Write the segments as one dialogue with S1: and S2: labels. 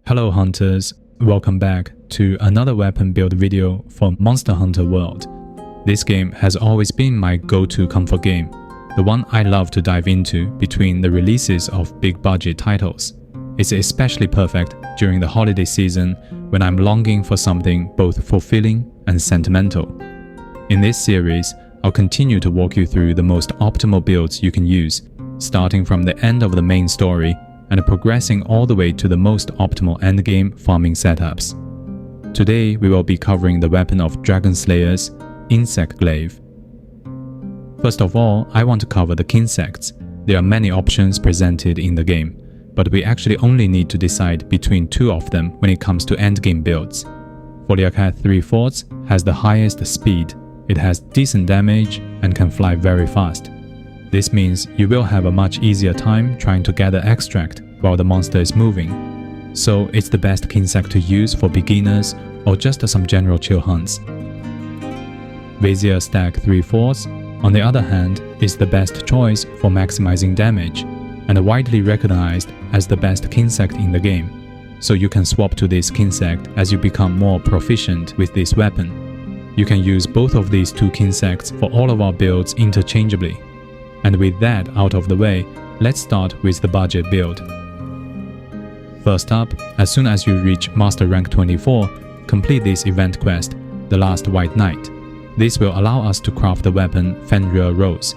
S1: Hello hunters, welcome back to another weapon build video for Monster Hunter World. This game has always been my go-to comfort game, the one I love to dive into between the releases of big budget titles. It's especially perfect during the holiday season when I'm longing for something both fulfilling and sentimental. In this series, I'll continue to walk you through the most optimal builds you can use, starting from the end of the main story and progressing all the way to the most optimal endgame farming setups. Today we will be covering the weapon of Dragon Slayers, Insect Glaive. First of all, I want to cover the Kinsects. There are many options presented in the game, but we actually only need to decide between two of them when it comes to endgame builds. Foliacat 3/4 has the highest speed, it has decent damage and can fly very fast. This means you will have a much easier time trying to gather extract while the monster is moving. So it's the best Kinsect to use for beginners or just some general chill hunts. Vizier Stack 3/4, on the other hand, is the best choice for maximizing damage and widely recognized as the best Kinsect in the game. So you can swap to this Kinsect as you become more proficient with this weapon. You can use both of these two Kinsects for all of our builds interchangeably. And with that out of the way, let's start with the budget build. First up, as soon as you reach Master Rank 24, complete this event quest, The Last White Knight. This will allow us to craft the weapon Fenrir Rose.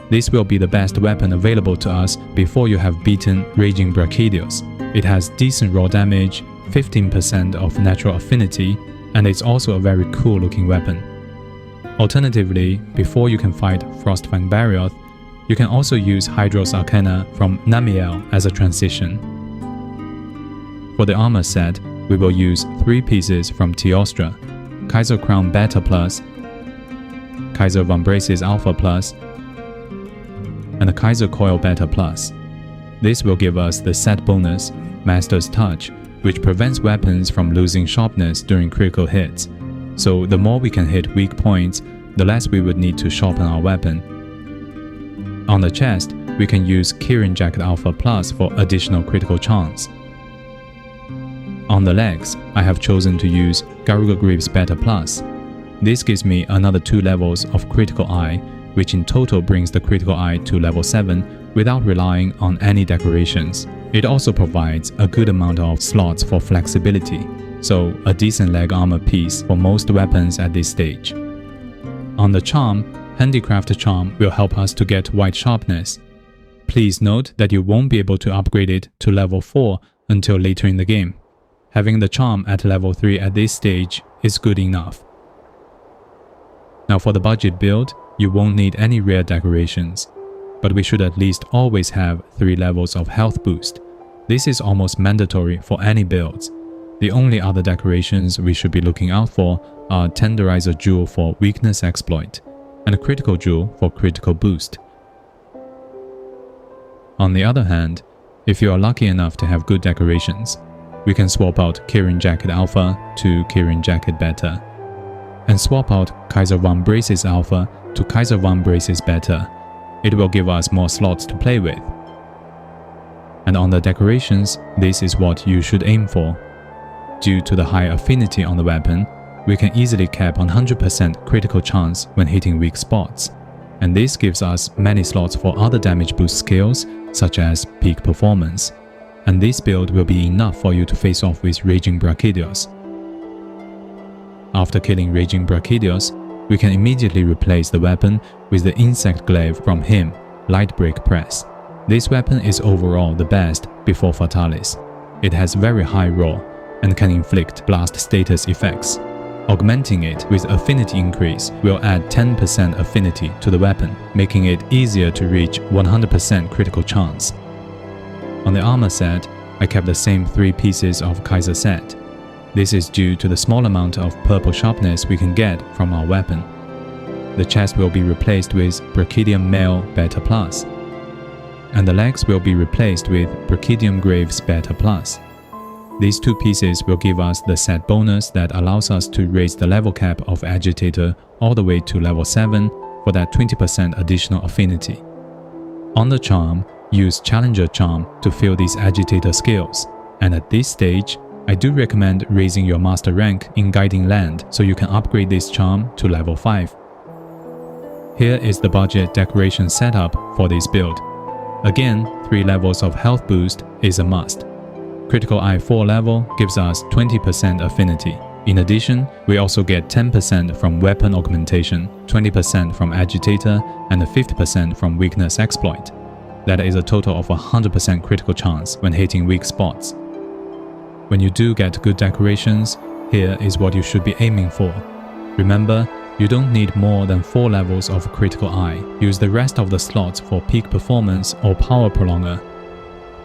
S1: This will be the best weapon available to us before you have beaten Raging Brachydios. It has decent raw damage, 15% of natural affinity, and it's also a very cool looking weapon. Alternatively, before you can fight Frostfang Barioth, you can also use Hydros Arcana from Namiel as a transition. For the armor set, we will use 3 pieces from Teostra, Kaiser Crown Beta Plus, Kaiser Vambraces Alpha Plus, and the Kaiser Coil Beta Plus. This will give us the set bonus, Master's Touch, which prevents weapons from losing sharpness during critical hits. So the more we can hit weak points, the less we would need to sharpen our weapon. On the chest, we can use Kirin Jacket Alpha Plus for additional critical chance. On the legs, I have chosen to use Garuga Greaves Beta Plus. This gives me another 2 levels of critical eye, which in total brings the critical eye to level 7 without relying on any decorations. It also provides a good amount of slots for flexibility, so a decent leg armor piece for most weapons at this stage. On the charm, Handicraft Charm will help us to get white sharpness. Please note that you won't be able to upgrade it to level 4 until later in the game. Having the charm at level 3 at this stage is good enough. Now for the budget build, you won't need any rare decorations, but we should at least always have 3 levels of health boost. This is almost mandatory for any builds. The only other decorations we should be looking out for are Tenderizer Jewel for weakness exploit, and a critical jewel for critical boost. On the other hand, if you are lucky enough to have good decorations, we can swap out Kirin Jacket Alpha to Kirin Jacket Beta, and swap out Kaiser Vambraces Alpha to Kaiser Vambraces Beta. It will give us more slots to play with. And on the decorations, this is what you should aim for. Due to the high affinity on the weapon, we can easily cap 100% critical chance when hitting weak spots, and this gives us many slots for other damage boost skills such as Peak Performance, and this build will be enough for you to face off with Raging Brachydios. After killing Raging Brachydios, we can immediately replace the weapon with the Insect Glaive from him, Lightbreak Press. This weapon is overall the best before Fatalis. It has very high raw and can inflict blast status effects. Augmenting it with affinity increase will add 10% affinity to the weapon, making it easier to reach 100% critical chance. On the armor set, I kept the same 3 pieces of Kaiser set. This is due to the small amount of purple sharpness we can get from our weapon. The chest will be replaced with Brachydium Male Beta Plus, and the legs will be replaced with Brachydium Graves Beta Plus. These 2 pieces will give us the set bonus that allows us to raise the level cap of Agitator all the way to level 7 for that 20% additional affinity. On the charm, use Challenger Charm to fill these Agitator skills, and at this stage, I do recommend raising your master rank in Guiding Land so you can upgrade this charm to level 5. Here is the budget decoration setup for this build. Again, 3 levels of health boost is a must. Critical Eye 4 level gives us 20% affinity. In addition, we also get 10% from weapon augmentation, 20% from agitator, and 50% from weakness exploit. That is a total of 100% critical chance when hitting weak spots. When you do get good decorations, here is what you should be aiming for. Remember, you don't need more than 4 levels of Critical Eye. Use the rest of the slots for Peak Performance or Power-Prolonger.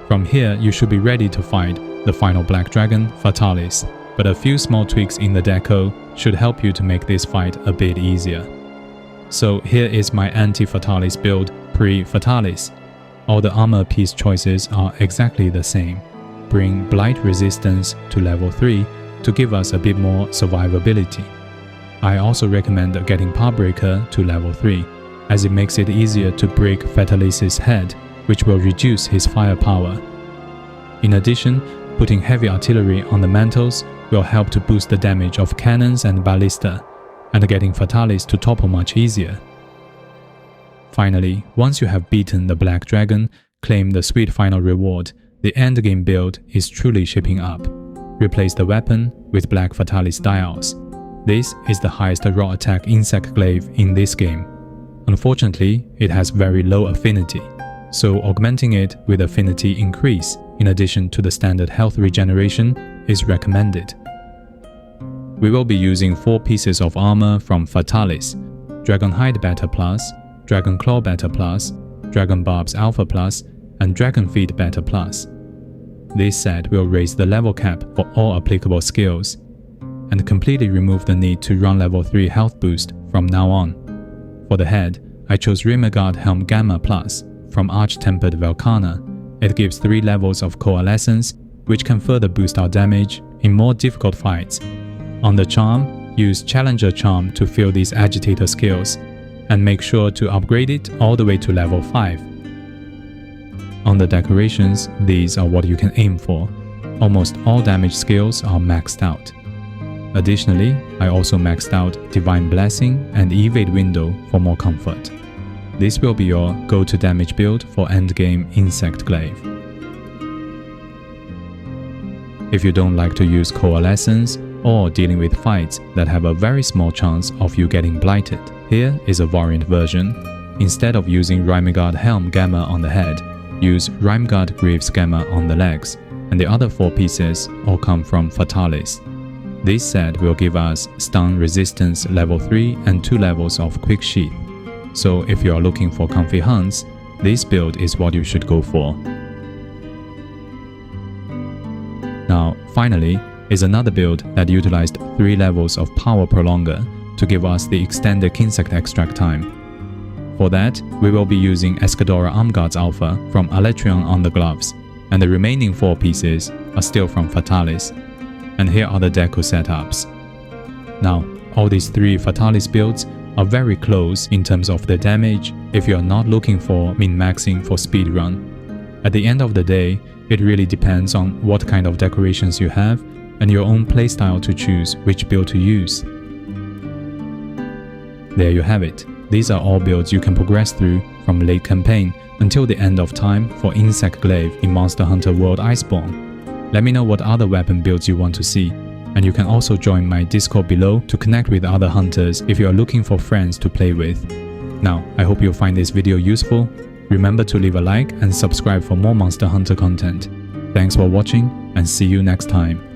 S1: From here, you should be ready to fight the final Black Dragon, Fatalis, but a few small tweaks in the Deco should help you to make this fight a bit easier. So here is my Anti-Fatalis build, Pre-Fatalis. All the armor piece choices are exactly the same. Bring Blight Resistance to level 3 to give us a bit more survivability. I also recommend getting Pathbreaker to level 3, as it makes it easier to break Fatalis' head, which will reduce his firepower. In addition, putting heavy artillery on the mantles will help to boost the damage of cannons and ballista, and getting Fatalis to topple much easier. Finally, once you have beaten the Black Dragon, claim the sweet final reward, the endgame build is truly shaping up. Replace the weapon with Black Fatalis dials. This is the highest raw attack insect glaive in this game. Unfortunately, it has very low affinity, so augmenting it with affinity increase in addition to the standard health regeneration is recommended. We will be using 4 pieces of armor from Fatalis: Dragon Hide Beta Plus, Dragon Claw Beta Plus, Dragon Barbs Alpha Plus, and Dragon Feet Beta Plus. This set will raise the level cap for all applicable skills, and completely remove the need to run level 3 health boost from now on. For the head, I chose Rimmerguard Helm Gamma Plus from Arch-Tempered Velkhana. It gives 3 levels of Coalescence, which can further boost our damage in more difficult fights. On the charm, use Challenger Charm to fill these agitator skills, and make sure to upgrade it all the way to level 5. On the decorations, these are what you can aim for. Almost all damage skills are maxed out. Additionally, I also maxed out Divine Blessing and Evade Window for more comfort. This will be your go-to damage build for endgame Insect Glaive. If you don't like to use Coalescence or dealing with fights that have a very small chance of you getting blighted, here is a variant version. Instead of using Rimmerguard Helm Gamma on the head, use Rimmerguard Greaves Gamma on the legs, and the other 4 pieces all come from Fatalis. This set will give us Stun Resistance level 3 and 2 levels of Quick Sheath. So if you are looking for comfy hunts, this build is what you should go for. Now, finally, is another build that utilized 3 levels of Power-Prolonger to give us the extended Kinsect extract time. For that, we will be using Escadora Armguards Alpha from Aletreon on the gloves, and the remaining 4 pieces are still from Fatalis. And here are the Deco setups. Now, all these 3 Fatalis builds are very close in terms of the damage if you are not looking for min-maxing for speedrun. At the end of the day, it really depends on what kind of decorations you have and your own playstyle to choose which build to use. There you have it. These are all builds you can progress through from late campaign until the end of time for Insect Glaive in Monster Hunter World Iceborne. Let me know what other weapon builds you want to see, and you can also join my Discord below to connect with other hunters if you are looking for friends to play with. Now, I hope you'll find this video useful. Remember to leave a like and subscribe for more Monster Hunter content. Thanks for watching, and see you next time.